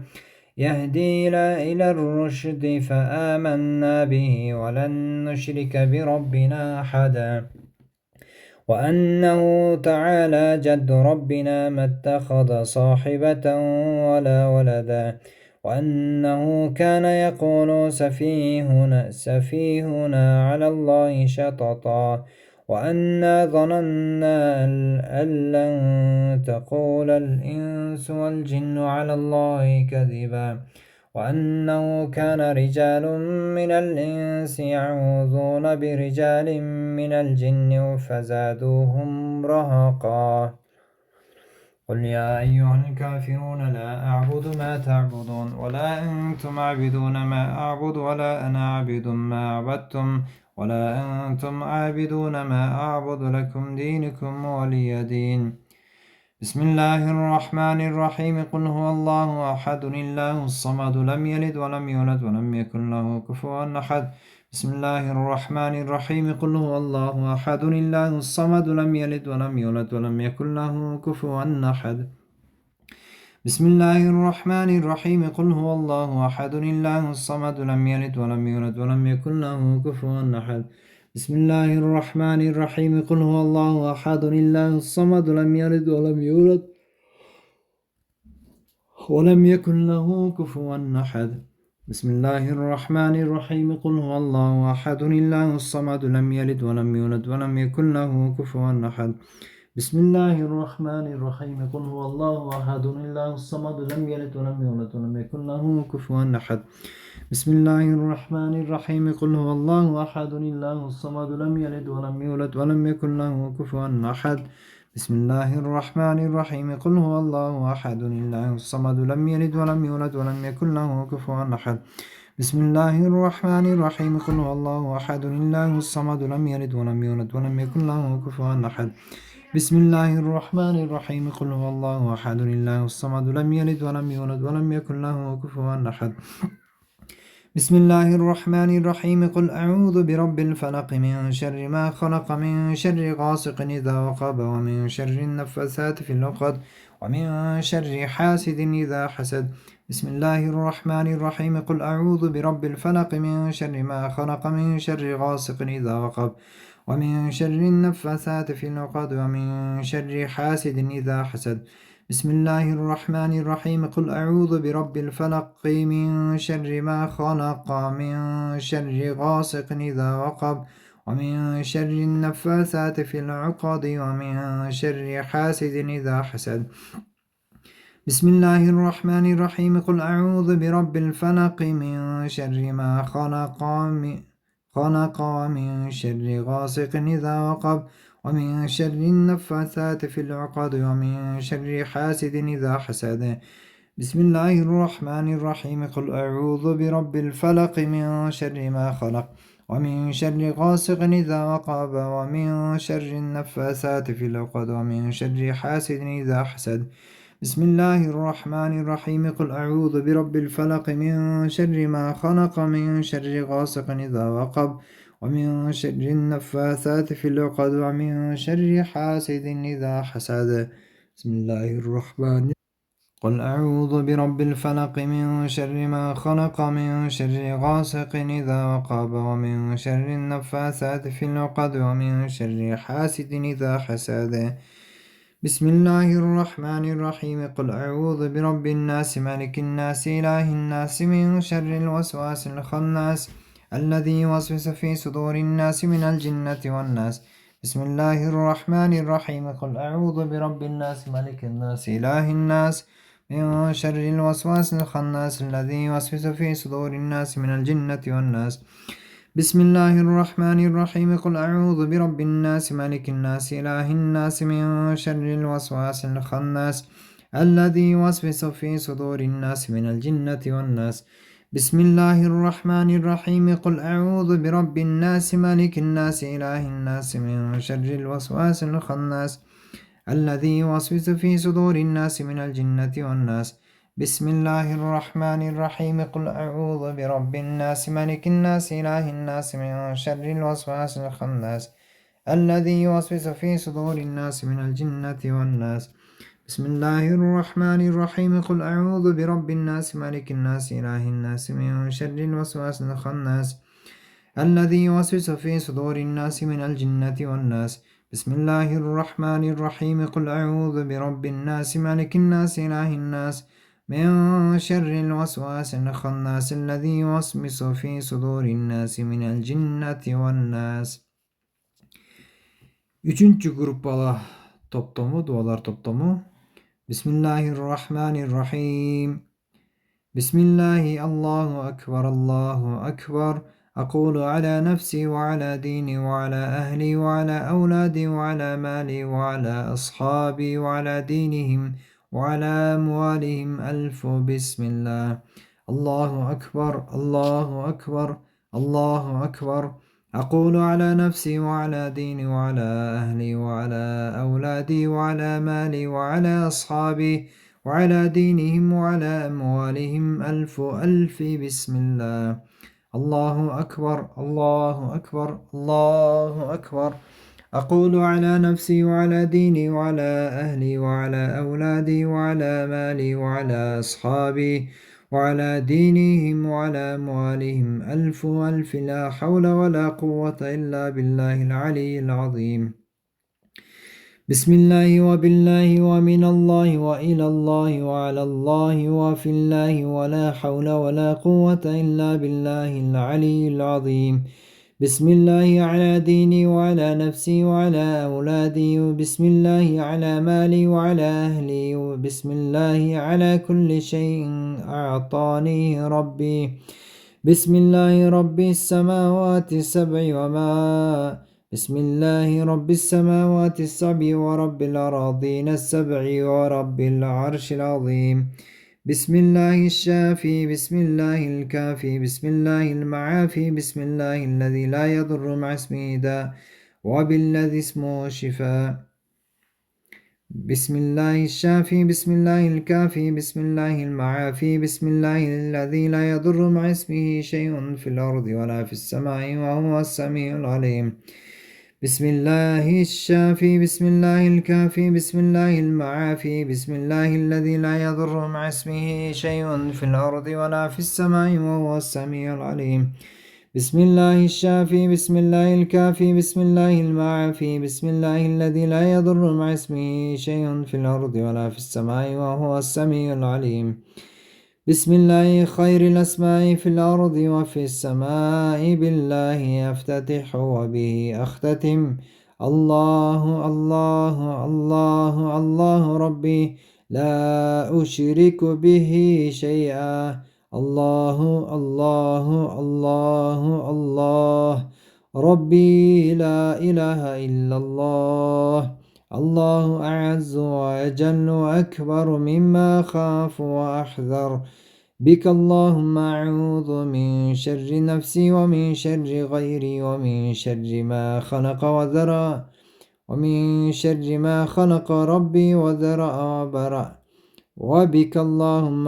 يهدي إلى الرشد فآمنا به ولن نشرك بربنا أحدا وأنه تعالى جد ربنا ما اتخذ صاحبة ولا ولدا وأنه كان يقول سفيهنا على الله شططا وأنا ظننا أن لن تقول الإنس والجن على الله كذبا وأنه كان رجال من الإنس يعوذون برجال من الجن فزادوهم رهقا. قل يا أيها الكافرون لا أعبد ما تعبدون ولا أنتم عابدون ما أعبد ولا أنا عابد ما عبدتم ولا أنتم عابدون ما أعبد لكم دينكم ولي دين. بسم الله الرحمن الرحيم. قل هو الله أحد الله الصمد لم يلد ولم يولد ولم يكن له كفوا أحد. بسم الله الرحمن الرحيم. قل هو الله أحد الله الصمد لم يلد ولم يولد ولم يكن له كفوا أحد. بسم الله الرحمن الرحيم. قل هو الله أحد الله الصمد لم يلد ولم يولد ولم يكن له كفوا أحد. بسم الله الرحمن الرحيم. قل هو الله أحد الله الصمد لم يلد ولم يولد ولم يكن له كفوا أحد. بسم الله الرحمن الرحيم. قل هو الله أحد الله الصمد لم يلد ولم يولد ولم يكن له كفوا أحد. بسم الله الرحمن الرحيم. قل هو الله أحد الله الصمد لم يلد ولم يولد ولم يكن له كفوا أحد. بسم الله الرحمن الرحيم. قل هو الله أحد الله الصمد لم يلد ولم يولد ولم يكن له كفوا أحد. بسم الله الرحمن الرحيم. قل هو الله أحد الله الصمد لم يلد ولم يولد ولم يكن له كفوا أحد. بسم الله الرحمن الرحيم. قل هو الله أحد الله الصمد لم يلد ولم يولد ولم يكن له كفوا أحد. بسم الله الرحمن الرحيم. قل هو الله أحد الله الصمد لم يلد ولم يولد ولم يكن له كفوا أحد. بسم الله الرحمن الرحيم. قل أعوذ برب الفلق من شر ما خلق من شر غاسق إذا وقب ومن شر النفاثات في العقد ومن شر حاسد إذا حسد. بسم الله الرحمن الرحيم. قل أعوذ برب الفلق من شر ما خلق من شر غاسق إذا وقب ومن شر النفاثات في العقد ومن شر حاسد إذا حسد. بسم الله الرحمن الرحيم. قل أعوذ برب الفلق من شر ما خلق من شر غاسق إذا وقب ومن شر النفاثات في العقد ومن شر حاسد إذا حسد. بسم الله الرحمن الرحيم. قل أعوذ برب الفلق من شر ما خلق ومن شر غاسق إذا وقب ومن شر النفاثات في العقد ومن شر حاسد إذا حسد. بسم الله الرحمن الرحيم. قل أعوذ برب الفلق من شر ما خلق ومن شر غاسق إذا وقب ومن شر النفاثات في العقد ومن شر حاسد إذا حسد. بسم الله الرحمن الرحيم. قل أعوذ برب الفلق من شر ما خلق من شر غاسق إذا وقب ومن شر النفاثات في العقد ومن شر حاسد إذا حسد. بسم الله الرحمن قل أعوذ برب الفلق من شر ما خلق من شر غاسق إذا وقب ومن شر النفاثات في العقد ومن شر حاسد إذا حسد بسم الله الرحمن الرحيم قل أعوذ برب الناس ملك الناس إله الناس من شر الوسواس الخناس الذي يوسوس في صدور الناس من الجنة والناس بسم الله الرحمن الرحيم قل أعوذ برب الناس ملك الناس إله الناس من شر الوسواس الخناس الذي يوسوس في صدور الناس من الجنة والناس بسم الله الرحمن الرحيم قل أعوذ برب الناس ملك الناس إله الناس من شر الوسواس الخناس الذي يوسوس في صدور الناس من الجنة والناس بسم الله الرحمن الرحيم قل أعوذ برب الناس ملك الناس إله الناس من شر الوسواس الخناس الذي يوسوس في صدور الناس من الجنة والناس بسم الله الرحمن الرحيم قل أعوذ برب الناس ملك الناس إله الناس من شر الوسواس الخناس الذي يوسوس في صدور الناس من الجنة والناس بسم الله الرحمن الرحيم قل أعوذ برب الناس ملك الناس إله الناس من شر الوسواس الخناس الذي يوسوس في صدور الناس من الجنة والناس بسم الله الرحمن الرحيم قل أعوذ برب الناس ملك الناس إله الناس من شر الوسواس الخناس الذي يوسوس في صدور الناس من الجنة والناس. Üçüncü grup bala toplamı, dualar toplamı. Bismillahirrahmanirrahim. Bismillahi Allahu Ekber, Allahu Ekber. أقول على نفسي وعلى ديني وعلى أهلي وعلى أولادي وعلى مالي وعلى أصحابي وعلى دينهم وعلى أموالهم ألف بسم الله. الله أكبر الله أكبر الله أكبر. أقول على نفسي وعلى ديني وعلى أهلي وعلى أولادي وعلى مالي وعلى أصحابي وعلى دينهم وعلى أموالهم ألف بسم الله. الله أكبر الله أكبر الله أكبر. أقول على نفسي وعلى ديني وعلى أهلي وعلى أولادي وعلى مالي وعلى أصحابي وعلى دينهم وعلى أموالهم ألف لا حول ولا قوة إلا بالله العلي العظيم. بسم الله وبالله ومن الله وإلى الله وعلى الله وفي الله ولا حول ولا قوة إلا بالله العلي العظيم. بسم الله على ديني وعلى نفسي وعلى أولادي وبسم الله على مالي وعلى أهلي وبسم الله على كل شيء أعطانيه ربي. بسم الله رب السماوات السبع وما بسم الله رب السماوات السبع ورب الأراضين السبع ورب العرش العظيم. بسم الله الشافي بسم الله الكافي بسم الله المعافي بسم الله الذي لا يضر مع اسمه داء وبالذي اسمه شفاء. بسم الله الشافي بسم الله الكافي بسم الله المعافي بسم الله الذي لا يضر مع اسمه شيء في الأرض ولا في السماء وهو السميع العليم. بسم الله الشافي بسم الله الكافي بسم الله المعافي بسم الله الذي لا يضر مع اسمه شيء في الأرض ولا في السماء وهو السميع العليم. بسم الله الشافي بسم الله الكافي بسم الله المعافي بسم الله الذي لا يضر مع اسمه شيء في الأرض ولا في السماء وهو السميع العليم. بسم الله خير الأسماء في الأرض وفي السماء بالله أفتتح وبه أختتم. الله الله الله الله ربي لا أشرك به شيئا. الله الله الله الله ربي لا إله إلا الله. الله أعز وأجل وأكبر مما أخاف وأحذر. بك اللهم أعوذ من شر نفسي ومن شر غيري ومن شر ما خلق وذرى ومن شر ما خلق ربي وذرأ وبرأ. وبك اللهم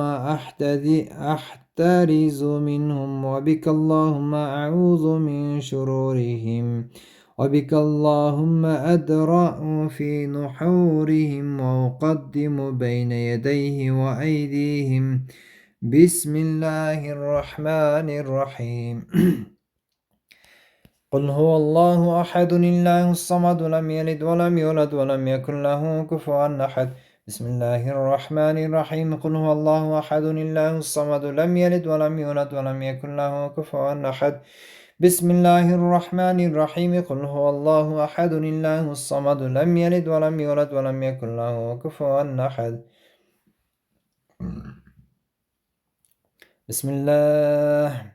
أحترز منهم وبك اللهم أعوذ من شرورهم وبك اللهم أدرأ في نحورهم وأقدم بين يديه وأيديهم. بسم الله الرحمن الرحيم. قل هو الله أحد الله الصمد لم يلد ولم يولد ولم يكن له كفوا أحد. بسم الله الرحمن الرحيم. قل هو الله أحد الله الصمد لم يلد ولم يولد ولم يكن له كفوا أحد. بسم الله الرحمن الرحيم. قل هو الله أحد الله الصمد لم يلد ولم يولد ولم يكن له كفوا أحد. بسم الله.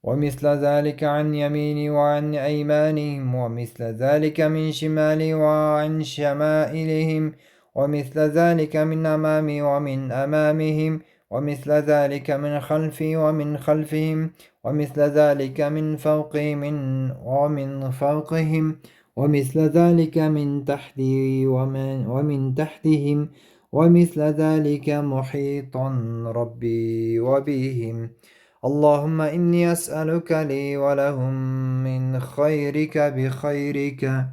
ومثل ذلك عن يميني وعن أيمانهم ومثل ذلك من شمالي وعن شمائلهم ومثل ذلك من أمامي ومن أمامهم ومثل ذلك من خلفي ومن خلفهم ومثل ذلك من فوقي ومن فوقهم ومثل ذلك من تحتي ومن تحتهم ومثل ذلك محيطا ربي وبهم. اللهم إني أسألك لي ولهم من خيرك بخيرك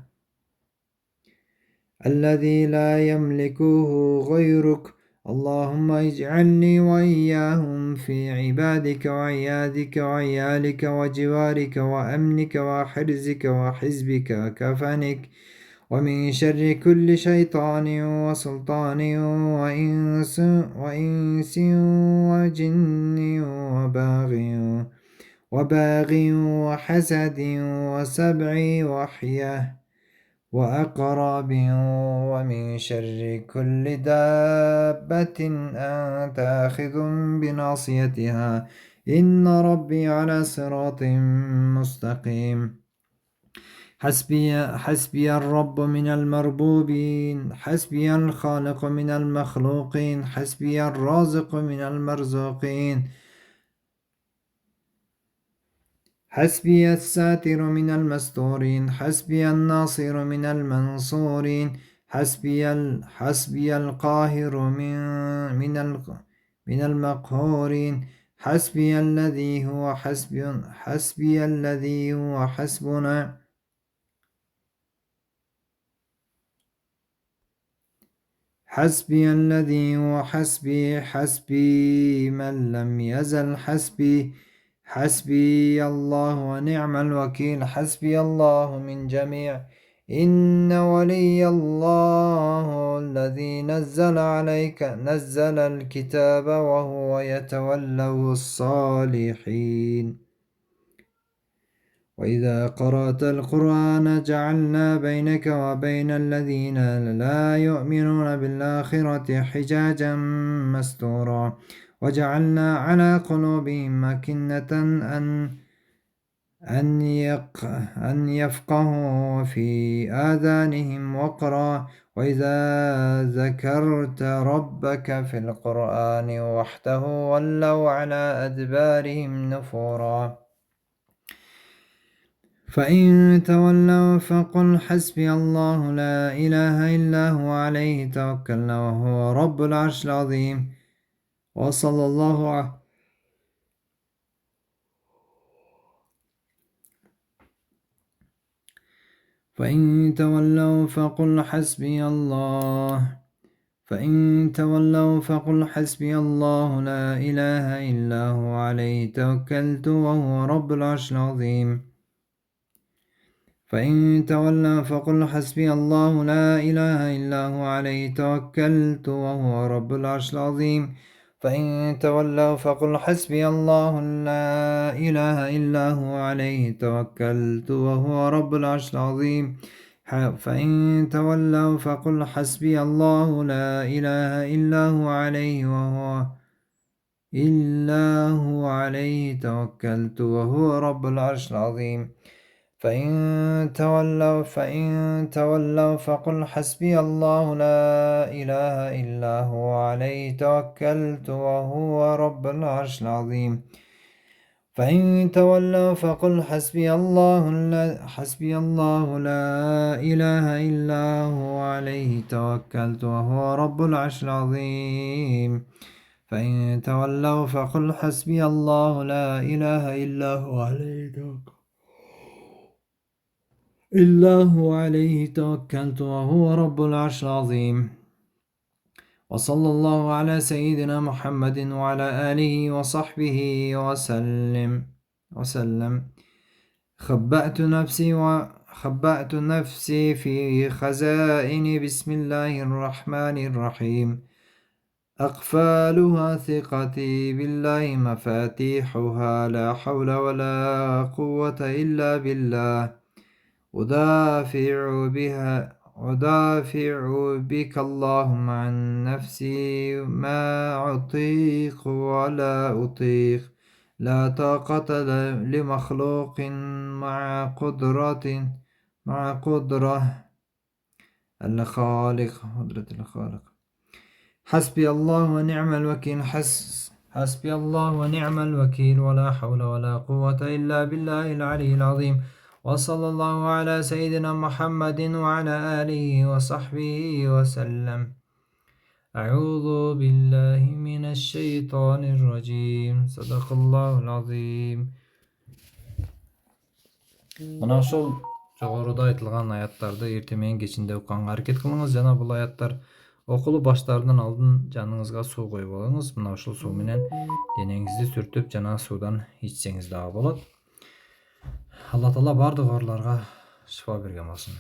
الذي لا يملكه غيرك. اللهم اجعلني وإياهم في عبادك وعيادك وعيالك وجوارك وأمنك وحرزك وحزبك وكفنك ومن شر كل شيطان وسلطان وإنس وجن وباغ وحسد وسبع وحيه وأقرب ومن شر كل دابة أنت آخذ بناصيتها إن ربي على صراط مستقيم. حسبي الرب من المربوبين، حسبي الخالق من المخلوقين، حسبي الرازق من المرزوقين، حسبي الساتر من المستورين، حسبي الناصر من المنصورين، حسبي القاهر من المقهورين، حسبي الذي هو حسبنا، حسبي الذي هو حسبي من لم يزل حسبي الله ونعم الوكيل. حسبي الله من جميع. إن ولي الله الذي نزل الكتاب وهو يتولى الصالحين. وإذا قرأت القرآن جعلنا بينك وبين الذين لا يؤمنون بالآخرة حجاجا مستورا وجعلنا على قلوبهم أكنة أن يفقهوا في آذانهم وقرا. وإذا ذكرت ربك في القرآن وحده ولوا على أدبارهم نفورا. فإن تولوا فقل حسبي الله لا إله إلا هو عليه توكلنا وهو رب العرش العظيم. وصلى الله عليه فإن تولوا فقل حسبي الله لا إله إلا هو عليه توكلت وهو رب العرش العظيم. فإن تولوا فقل حسبي الله لا إله إلا هو عليه توكلت وهو رب العرش العظيم. فإن تولوا فقل حسبي الله لا إله إلا هو عليه توكلت وهو رب العرش العظيم. فإن تولوا فقل حسبي الله لا إله إلا هو عليه توكلت وهو رب العرش العظيم. فإن تولوا فقل حسبي الله لا إله إلا هو عليه توكلت وهو رب العرش العظيم. فإن تولوا فقل حسبي الله لا إله إلا هو عليه توكلت وهو رب العرش العظيم. فإن تولوا فقل حسبي الله لا إله إلا هو عليه توكلت وهو رب العرش العظيم. وصلى الله على سيدنا محمد وعلى آله وصحبه وسلم. خبأت نفسي في خزائن بسم الله الرحمن الرحيم. أقفالها ثقتي بالله مفاتيحها لا حول ولا قوة إلا بالله. أدافع بك اللهم عن نفسي ما أطيق ولا أطيق. لا طاقة لمخلوق مع قدرة قدرة الخالق. حسبي الله ونعم الوكيل. حسبي الله ونعم الوكيل ولا حول ولا قوة إلا بالله العلي العظيم. وصلى الله على سيدنا محمد وعلى آله وصحبه وسلم. أعوذ بالله من الشيطان الرجيم. صدق الله العظيم. Мына ошол жогоруда айтылган аяттарды эртең менен кечинде укканга аракет кылыңыз жана бул аяттар окулуп баштаарынан алдын жаныңызга суу коюп алыңыз. Мына ушул суу менен денеңизди сүртүп жана суудан ичсеңиз дагы болот. Алла таала бардык ооруларга шифа берген болсун.